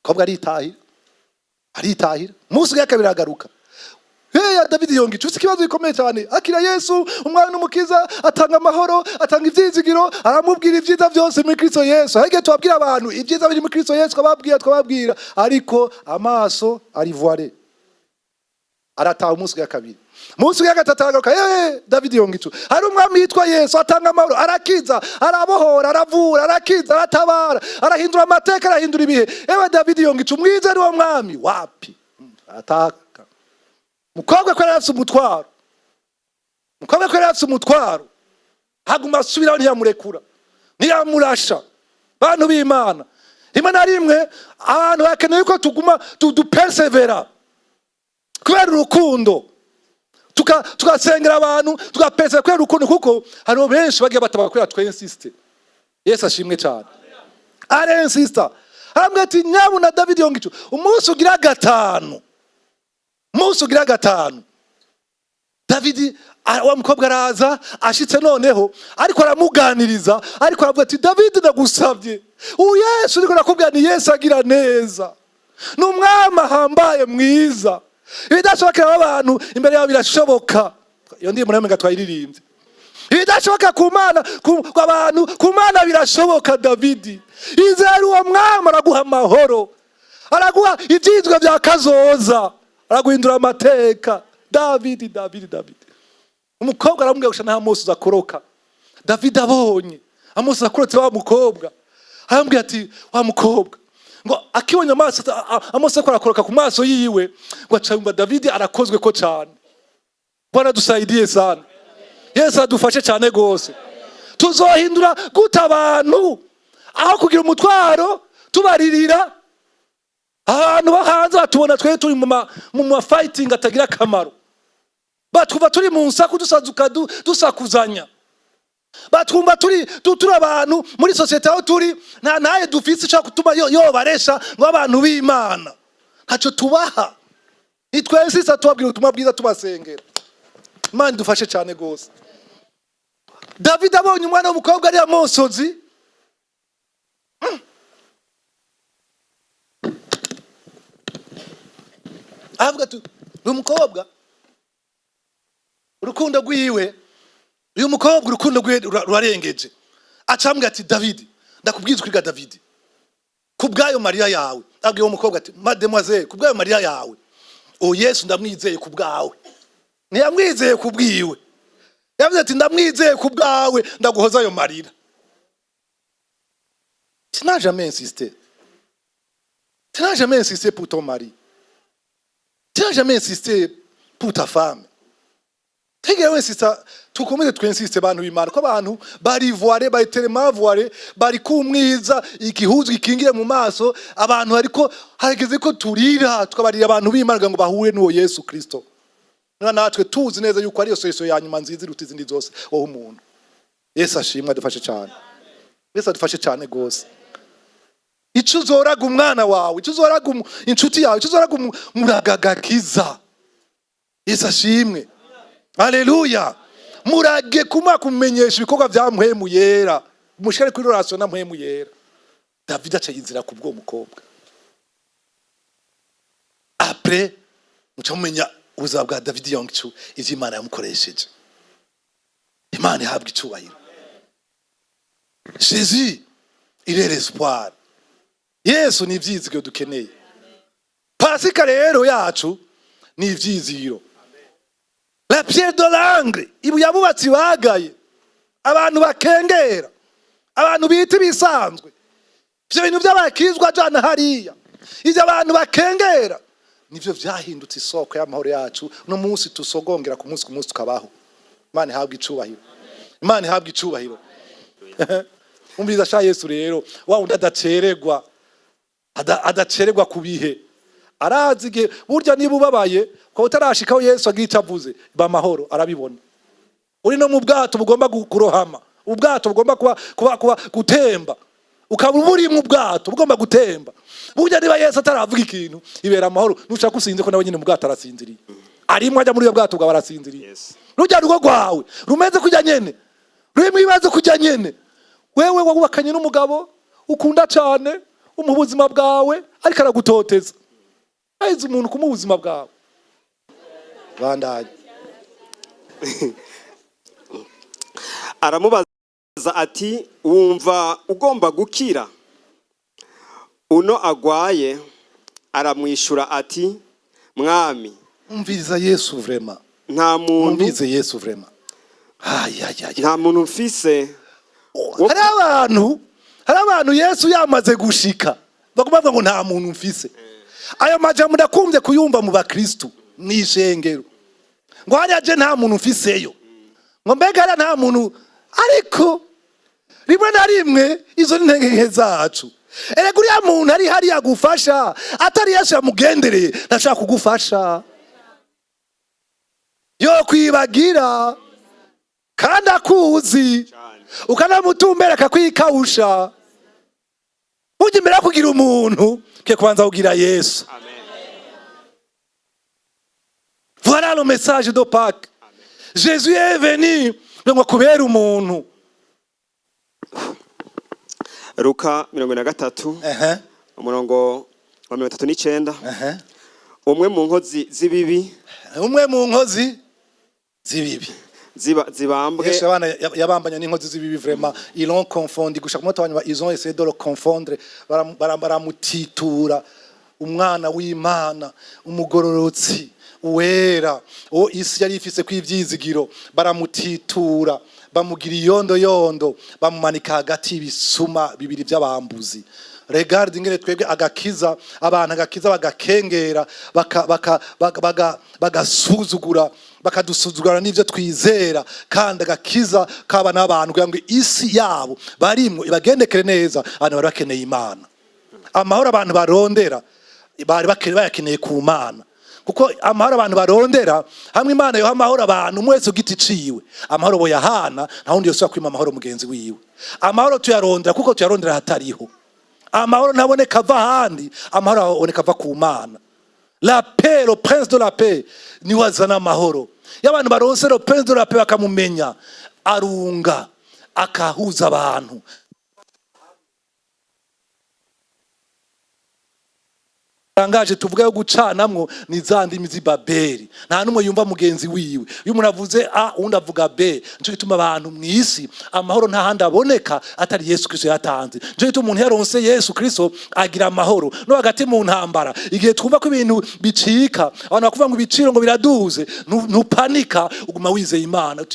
Kobwa aritahira musi ya kabiri agaruka. Hey, David yongi ufise ikibazo gikomeye cyane, akira Yesu umwana umukiza, atanga amahoro, atanga ivyizigiro, aramubwira ivyiza byose muri Kristo Yesu. Hage tubabwira abantu ivyiza biri muri Kristo Yesu, twababwira ariko amaso arivoire. Arataha umunsi ya kabiri, umunsi ya gatatu agaruka. Hey, David yongi hari umwami yitwa Yesu, atanga amahoro, arakiza, arabohora, aravura, arakiza, aratabara, arahindura amateka, arahindura ibihe. Ewe David yongi umwizera uwo mwami. Wapi? Ataka mukobwa ko yarafise umutwaro, mukobwa ko yarafise umutwaro, haguma asubiraho ntiyamurekura, ntiyamurasha. Bantu b'Imana, rimwe na rimwe abantu bakeneye ko tuguma persevera kubera urukundo, tugasengera abantu, tugapersevera kubera urukundo, kuko hariho benshi bagiye bataba kubera twensiste. Yesu ashimwe cyane. Are insista, arambwira ati nyabuna David yongicu umunsi ugira gatanu, umunsi ugira gatanu, David wa mukobwa araza, ashitse noneho ariko aramuganiriza, ariko aravuga ati David ndagusabye, Yesu niko nakubwira ni Yesu agira neza, ni umwami ahambaye mwiza, ibidashobokera abantu imbere yabo birashoboka. Iyo ndi muramenga twayiririmbye, ibidashoboka ku Mana, ku abantu, ku Mana birashoboka. David izera uwo mwami, araguha amahoro, araguha ivyizwa vya kazoza, araguhindura amateka. David umukobwa aramubwira gusha nta Mose uzakoroka. David abonye Mose azakorotse wa mukobwa, arambwira ati wa mukobwa ngo akibonye amaso Mose ko arakoroka ku maso yiwe, ngo acumba David arakozwe ko cyane. Bwana dusaidie sana, Yesu adufashe cyane gose. Tuzohindura guta abantu aho kugira umutwaro tubaririra. Abantu bahanze batubona twe turi mu fighting atagira akamaro, batwumva turi mu nsaku dusazuka dusakuzanya, batwumva turi abantu muri societe aho turi ntaye dufise cyo kutuma yo baresha ngo abantu b'Imana ntaco tubaha. Nitwensisa tubabwira ubutumwa bwiza, tubasengera. Imana dufashe cyane gose. David abonye umwana w'umukobwa ari amosozi, avuga ati uyu mukobwa urukundo rwiwe, uyu mukobwa urukundo rwiwe rurarengeje. Acambwira ati David ndakubwiza ukuri ga David, kubwayo Maria yawe. Abwiye uwo mukobwa ati mademoiselle, kubwayo Maria yawe, Yesu ndamwizeye kubwawe. Ntiyamwizeye kubwiwe, yavuze ati ndamwizeye kubwawe, ndaguhoza ayo marira. Tu n'as jamais insisté, tu n'as jamais insisté pour ton mari, tu n'as jamais insisté pour ta femme. Tegera insista, tukomeze twensiste bantu b'Imana, ko abantu bari voire, bari tellement voire, bari kumwiza igihuzu gikingire mu maso abantu, ariko harigeze ko turira tukabarira abantu b'Imana ngo bahure n'uwo Yesu Kristo. Natwe tuzi neza yuko ari yo solution ya nyuma nziza iruta izindi zose wowe umuntu. Yesu ashimwe, adufashe cyane. Yesu adufashe cyane gose. icyo uzoraga umwana wawe, icyo uzoraga inshuti yawe, icyo uzoraga muragagakiza. Yesu ashimwe. Haleluya. Murage kumenyesha ibikorwa bya mpwemu yera, mushikare kuri relation na mpwemu yera. David aca yinzira ku bwo mukobwa. Après muca mumenya ubuzima bwa David yongicu ivyo Imana yamukoresheje. Imana ihabwa icubahiro. Jésus, il est l'espoir. Yesu ni ivyizigiro dukeneye. Pasika rero yacu ni ivyizigiro. La pierre de l'angle, ibuye abubatsi bagaye, abantu bakengera, abantu bita ibisanzwe. Ivyo bintu by'abakizwa jana hariya, ivyo abantu bakengera nivyo vyahindutse isoko y'amahoro yacu. No munsi tusogongera ku munsi tukabaho. Imana ihabwa icubahiro. Imana ihabwa icubahiro. Umbiza sha Yesu rero wa undi adacererwa kubihe. Arazige burya niba ubabaye ko utarashikaho Yesu agicavuze ba mahoro arabibona. Uri no mu bwato bugomba kurohama, ubwato bugomba kuba gutemba, ukaba uri mu bwato bugomba gutemba. Burya niba Yesu ataravuga ikintu ibera amahoro, nushaka usinze ko nawe nyine mu bwato arasinziriye. Arimo ajya muri iyo bwato bwa barasinziriye. Rujya rugo rwawe rumeze kujya nyene, rurimo ibibazo kujya nyene. Wewe wabakanye n'umugabo ukunda cyane mu buzima bwawe ariko aragutoteza. Aize umuntu ku buzima bwawe. Bandanye. Aramubaza ati wumva ugomba gukira? Uno agwaye aramwishura ati mwami. Umviriza Yesu vraiment. Nta muntu. Umvirize Yesu vraiment. Nta muntu mfise. Hari abantu Yesu yamaze gushika bakubavuga ngo nta muntu mfise. Ayo majambo ndakumvye kuyumva mu bakristo n'ishengero ngo hariya nta muntu mfiseyo, ngo mbega nta muntu. Ariko rimwe na rimwe izo ntege nke zacu. Erega uriya muntu ari hariya gufasha, atari Yesu yamugendereye ntashaka kugufasha. Yo kwibagira kandi akuzi ukanamutumbera akakwikawusha. Ujye imbere kugira umuntu ke kubanza kugira Yesu. Voilà le message de Pâques. Jésus est venu ngo kubera umuntu. Luka 13 umurongo wa 39. Umwe mu nkozi z'ibibi zibambwe. Yesu abana yabambanya n'inkozi z'ibibi vraiment. Ils l'ont confondu. Gushaka mutabanya ils ont essayé de le confondre. Baramutitura umwana w'Imana, umugororotsi wera. O isi yari ifise kw'ivyizigiro. Baramutitura, bamugira yondo, bamumanika hagati y'ibisuma bibiri by'abambuzi. Regarde ingene twebwe agakiza abantu agakiza bagakengera bagasuzugura bakadusuzugura n'ivyo twizera, kandi agakiza kaba n'abantu kugira ngo isi yabo barimo ibagendekere neza. Abantu bari bakeneye Imana. Amahoro abantu barondera bari bakeneye ku Mana, kuko amahoro abantu barondera hamwe Imana yo amahoro abantu mwese ugiti ciwe. Amahoro bo yahana nta wundi yose akwima amahoro mugenzi wiwe. Amahoro tuyarondera kuko tuyarondera hatariho. Amahoro ntaboneka ava handi, amahoro aboneka ava ku Mana. La paix, le prince de la paix ni wazana amahoro. Y'abantu baronse le prince de la paix bakamumenya, arunga akahuza abantu. Rangaje tuvuga yo gucanamwo ni za ndimi z'Ibabeli. Nta numwe yumva mugenzi wiwe. Iyo umuntu avuze A undi avuga B, nico gituma abantu mw'isi amahoro nta handi aboneka atari Yesu Kristo yatanze. Nico gituma umuntu yaronse Yesu Kristo agira amahoro. No hagati mu ntambara igihe twumva ko ibintu bicika, abantu bakuvuga ngo ibiciro ngo biraduze, ntupanika, uguma wizeye Imana.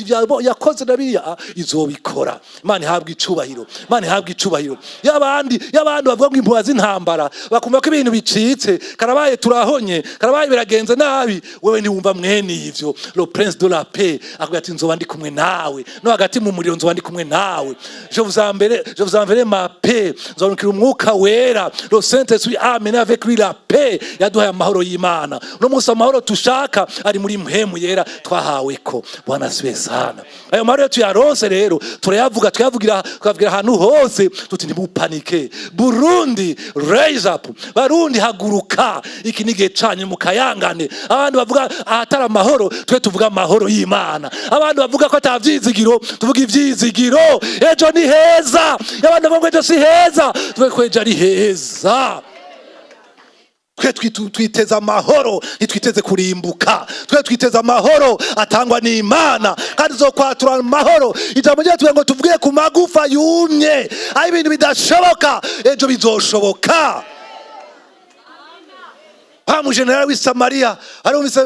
Yakoze nabiya izobikora. Imana ihabwa icubahiro. Imana ihabwa icubahiro. Y'abandi bavuga ngo impuha z'intambara bakumva ko ibintu bicitse turashitse, karabaye turahonye, karabaye biragenze nabi, wewe ntiwumva mwene ivyo. Le prince de la paix akubwira ati nzoba ndi kumwe nawe, no hagati mu muriro nzoba ndi kumwe nawe. Je vous enverrai ma paix, nzorukira umwuka wera. Le Saint-Esprit a amené avec lui la paix, yaduhaye amahoro y'Imana. No musa amahoro tushaka ari muri mpemu yera twahawe ko. Bwana asifiwe sana. Ayo mahoro tuyaronse rero turayavuga, tukavugira ahantu hose, tuti ntimupanike. Burundi raise up, Barundi haguruka, iki nige canye mukayangane. Abandi bavuga ahatari amahoro, twe tuvuga amahoro y'Imana. Abandi bavuga ko atavyizigiro, tuvuga ivyizigiro. Ejo ni heza, abandi bavuga ejo si heza, tuvuga ko ejo ari heza. Twe twiteza amahoro, ntitwiteze kurimbuka. Twe twiteza amahoro atangwa n'Imana, kandi zokwatura amahoro. Ijambo ryacu ngo tuvuge ku magufa yumye, aho ibintu bidashoboka ejo bizoshoboka. Mu general w'i Samaria arumvise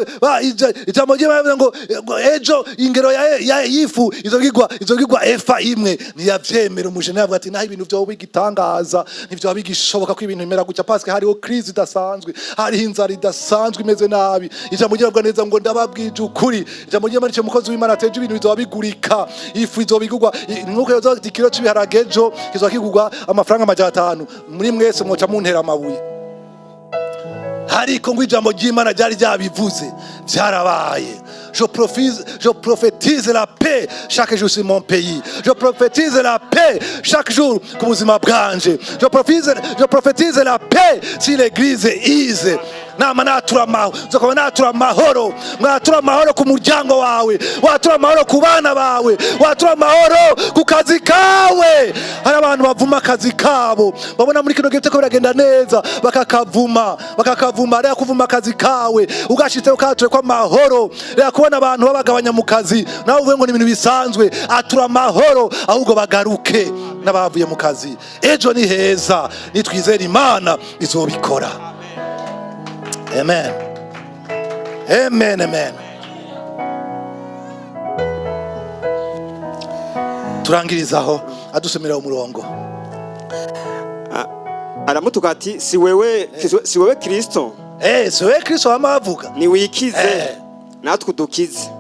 ijambo ry'Imana ngo ejo ingero ya ifu izogirwa efa imwe. Ntiyavyemera umujenerali avuga ati naho ibintu vyo bigitangaza ntivyo bigishoboka ko ibintu bimera gutya. Pasika hariho crise idasanzwe, hariho inzara idasanzwe imeze nabi. Ijambo ry'Imana neza ngo ndababwije ukuri, ijambo ry'Imana cyo mukozi w'Imana ateje ibintu bizoba bigurika. Ifu izobigurwa nkuko yoza ikiro cy'ibiharage ejo kizokigurwa amafaranga 500. Muri mwese mwoca muntera amabuye. Hariko ngo ijambo ry'Imana ryari ryabivuze byarabaye. Je prophétise la paix chaque jour sur mon pays. Je prophétise la paix chaque jour ku buzima bwanje. Je prophétise la paix sur l'église Ize. Nama natura amahoro, nzokaba natura amahoro. Mwatura amahoro ku muryango wawe, watura amahoro ku bana bawe, watura amahoro ku kazi kawe. Hari abantu bavuma akazi kabo, babona muri kino gihe ko biragenda neza bakakavuma. Reka kuvuma akazi kawe ugashitse ukature kwa amahoro. Reka kubona abantu babagabanya mu kazi nawe uvuye ngo ni ibintu bisanzwe. Atura amahoro ahubwo bagaruke n'abavuye mu kazi. Ejo ni heza, nitwizera Imana izobikora. Amen. Amen, amen. Turangirizaho adusomera umurongo. Aramutuka ati si wewe Kristo. Si wewe Kristo amavuga. Ni wikize. Natwe dukize.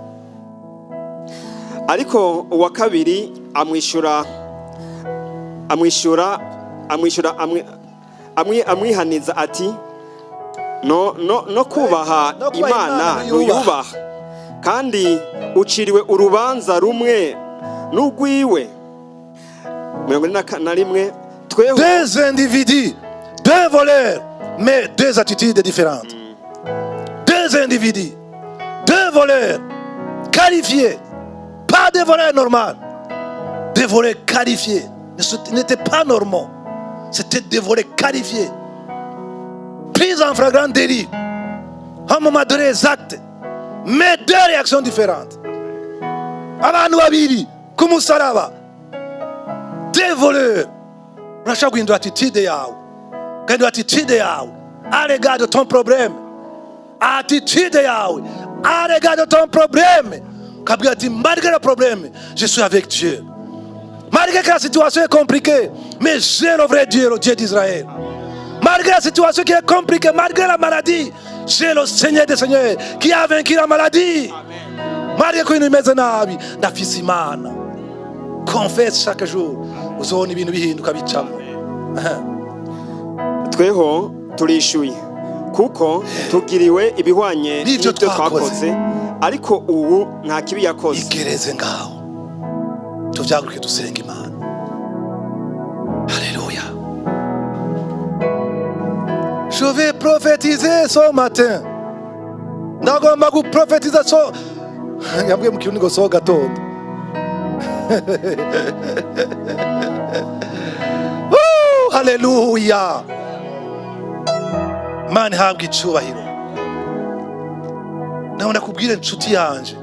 Ariko uwa kabiri amwihaniza ati no kubaha Imana nuyubaha, kandi uciriwe urubanza rumwe n'ugwiwe. 41 Deux individus, deux voleurs, mais deux attitudes différentes. Deux individus, deux voleurs qualifiés, pas des voleurs normaux, des voleurs qualifiés. Ce n'étaient pas normaux, c'était des voleurs qualifiés. Pris en flagrant délit, à un moment donné exact, mais deux réactions différentes. Abantu babiri kumusaraba, deux voleurs. Urashaka guhindura attitude yawe, guhindura attitude yawe à l'égard de ton problème. Attitude yawe à l'égard de ton problème. Kabila ati malgré le problème, je suis avec Dieu. Malgré que la situation est compliquée, mais j'ai le vrai Dieu, le Dieu d'Israël. Malgré la situation qui est compliquée, malgré la maladie, j'ai le Seigneur des Seigneurs qui a vaincu la maladie. Malgré que nous mettons nabi, ndafise Imana. Confesse chaque jour. Uzona ibintu bihinduka bicamo. Tweho turishuye kuko tugiriwe ibihwanye n'ibyo twakoze, ariko ubu nta kibi yakoze. Igereze ngaho tuvyaguruke dusenga Imana. Alléluia. Je vais prophétiser ce matin. Ndagomba guprofetiza so yambwiye mu kirundi ngo so gatondo. Hallelujah. Mani habwa icubahiro. Naho nakubwire inshuti yanje,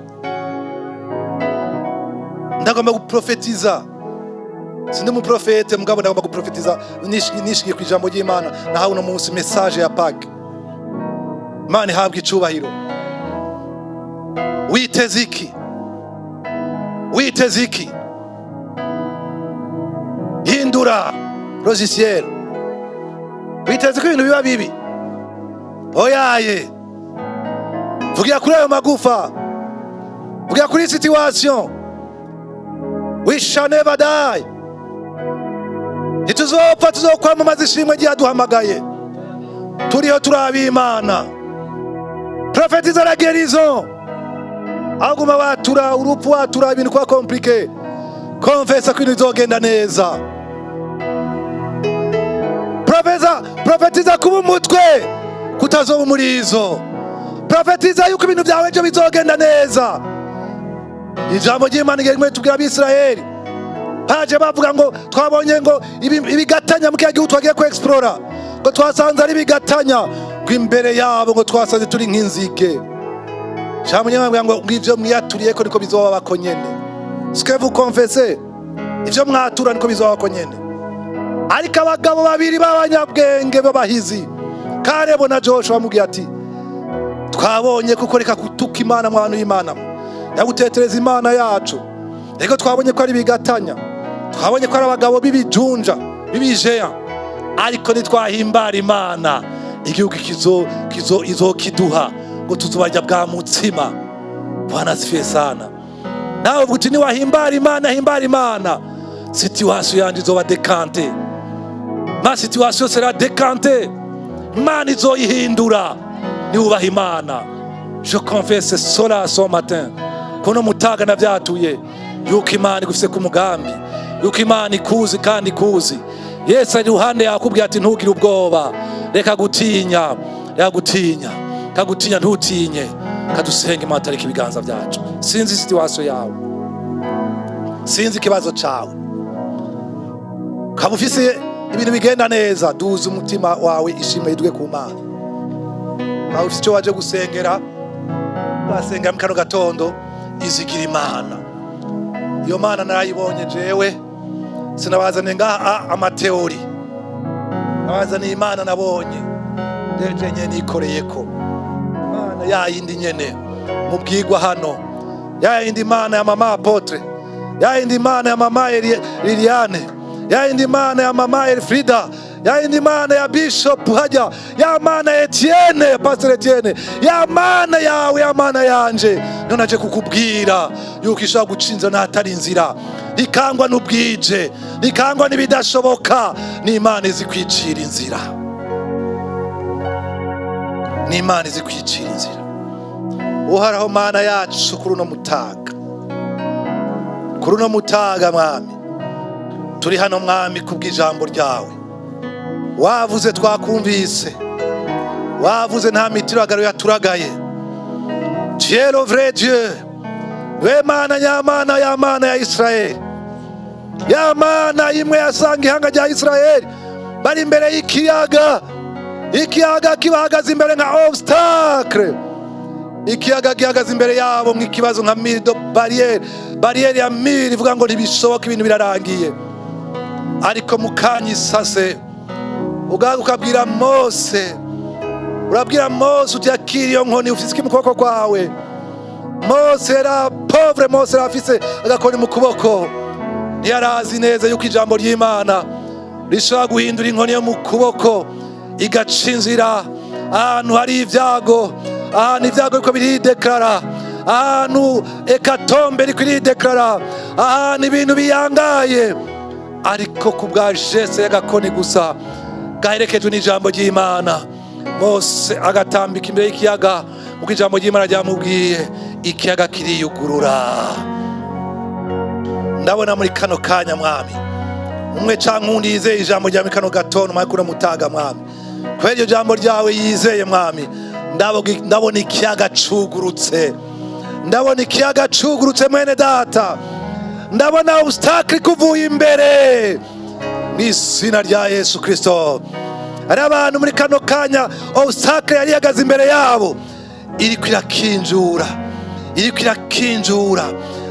ndagomba guprofetiza. Sindi mu profete mugabo ndagomba guprofetiza nishigiye ku ijambo ry'Imana. Nahawe no munsi message ya Pâques. Mani habwa icubahiro. Witeze iki? Hindura logiciel. Witeze ko ibintu biba bibi. oyaye vugira kuri ayo magufa, vugira kuri situation. We shall never die. Ntituzopfa, tuzokwamamaza ishimwe ryaduhamagaye. Turiho turaba Imana. Profetiza la guérison. Aguma watura urupfu, watura ibintu kwa compliqué. Confessa ko bizogenda neza. Profetiza kuba umutwe kutazoba umurizo. Profetiza yuko ibintu byawe byo bizogenda neza. Ijambo ry'Imana rimwe tubwira Abisirayeli, haje bavuga ngo twabonye ngo ibigatanya mu gihugu twagiye ku explora, ngo twasanze ari ibigatanya, ngo imbere yabo ngo twasanze turi nk'inzige. Ijambo ry'Imana ngo ngivyo mwiyaturiye ko niko bizoba bako nyene. Ce que vous confessez, ivyo mwatura niko bizoba bako nyene. Ariko abagabo babiri b'abanyabwenge b'abahizi, Karebo na Joshua bamubwiye ati, twabonye kuko reka kutuka Imana mwana w'Imana, yagutetereza Imana yacu. Ego twabonye ko ari bigatanya, twabonye ko ari abagabo b'ibijunja b'ibijea, ariko nitwahimbara Imana igihugu izokiduha ngo tuzobarya bwa mutsima. Bwana asifiwe sana. Nawe uti niwahimbara Imana, himbara Imana, situation yanje izoba décantée. Ma situation sera décantée. Imana izoyihindura niwubaha Imana. Je confesse cela ce matin. Kono mutaga na vyatuye yuko Imana igufise ku mugambi, yuko Imana ikuzi kandi ikuzi. Yesu ari ruhande yakubwiye ati ntugire ubwoba, reka gutinya, yagutinya, kagutinya ntutinye. Kadusenge Imana tariki ibiganza byacu. Sinzi situation yawe, sinzi ikibazo cawe, kabufise ibintu bigenda neza, duza umutima wawe ishimwe yidwe ku Mana. Kabufise cyo waje gusengera, basenga mu kano gatondo, izigira Imana. Iyo Mana narayibonye jewe, sinabazane ngaha amateori, nabazane Imana nabonye deje nyene nikoreyeko. Imana yayindi nyene mubwirwa hano, yayindi Imana ya mama Apotre, yayindi Imana ya mama Liliane, yayindi Imana ya mama Elfrida, yayindi Imana ya Bishop Haja, ya Mana Etienne, Pastor Etienne, ya Mana yawe, ya Mana yanje. None aje kukubwira yuko ishaka gucinza n'atari inzira, ikangwa n'ubwije, ikangwa n'ibidashoboka. Ni Imana izikwicira inzira, ni Imana izikwicira inzira. Uhoraho Mana yacu kuri uno mutaga, kuri uno mutaga Mwami, turi hano Mwami kubw'ijambo ryawe. Wavuze twakumvise, wavuze nta mitiragaro yaturagaye. Dieu le vrai Dieu, we Mana nyamana, ya Mana ya Israeli, ya Mana imwe yasanga ihanga rya Israeli bari imbere y'ikiyaga. Ikiyaga kibahagaze imbere nka obstacle, ikiyaga gihagaze imbere yabo nk'ikibazo nka mille barriere ya mille, ivuga ngo ntibishoboka, ibintu birarangiye. Ariko mukanya isase ugaga ukabwira Mose, urabwira Mose uti akira iyo nkoni ufise iki mu kuboko kwawe. Mose era pauvre, Mose era afise agakoni mu kuboko, ntiyarazi neza yuko ijambo ry'Imana rishobora guhindura inkoni yo mu kuboko igaca inzira ahantu hari ibyago, ahantu ibyago biko birideklara, ahantu ekatombe riko birideklara, ahantu ibintu biyangaye. Ariko kubwa geste y'agakoni gusa gaherekejwe n'ijambo ry'Imana, Mose agatambika imbere y'ikiyaga, uko ijambo ry'Imana ryamubwiye, ikiyaga kiriyugurura. Ndabona muri kano kanya Mwami, umwe canke undi yizeye ijambo ryawe kano gatondo Mwami kuno mutaga Mwami, kubera iryo jambo ryawe yizeye Mwami, ndabona ikiyaga cugurutse, ndabona ikiyaga cugurutse mwene data, ndabona obstacle kuvuye imbere n'izina rya Yesu Kristo. Ari abantu muri kano kanya obstacle yari yagaze imbere yabo iriko irakinjura, iriko irakinjura,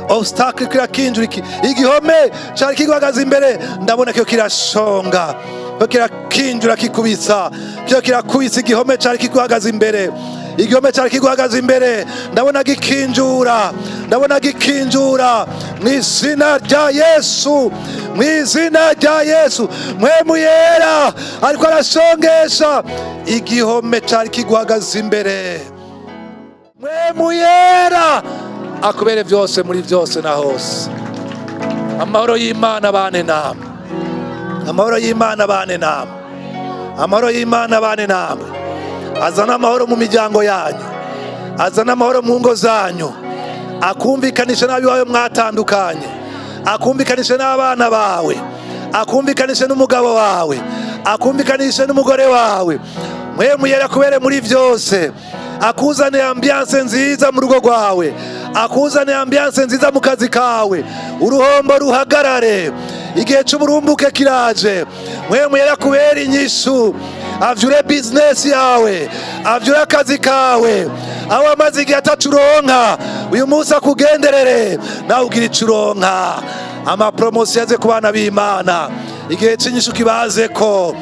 obstacle kirakinjura. Igihome cyari kigwagaze imbere ndabona cyo kirashonga, cyo kirakinjura kikubisa, cyo kirakubisa igihome cyari kigwagaze imbere, igihome cyari kiguhagaze imbere ndabona gikinjura, ndabona gikinjura mu izina rya Yesu, mu izina rya Yesu. Mpwemu yera ariko arashongesha igihome cyari kiguhagaze imbere. Mpwemu yera akubere byose muri byose na hose. Amahoro y'Imana bane namwe, amahoro y'Imana bane namwe, amahoro y'Imana bane namwe. Azana amahoro mu miryango yanyu, azana amahoro mu ngo zanyu, akumvikanisha n'abiwawe mwatandukanye, akumvikanisha n'abana bawe, akumvikanisha n'umugabo wawe, akumvikanisha n'umugore wawe. Mpwemu yera kubere muri byose, akuzane ambiance nziza mu rugo rwawe, akuzane ambiance nziza mu kazi kawe, uruhombo ruhagarare, igihe cy'uburumbuke kiraje. Mpwemu yera kubera inyishu, avyure business yawe, avyure akazi kawe, aho amaze igihe atacuronka uyu munsi akugenderere nawe ugira icuronka. Amapromosi yaze ku bana b'Imana, igihe cy'inyishu kibaze ko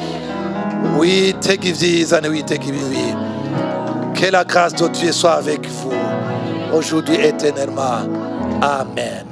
witega ivyiza ntiwitega ibibi. Que la grâce de Dieu soit avec vous aujourd'hui éternellement. Amen.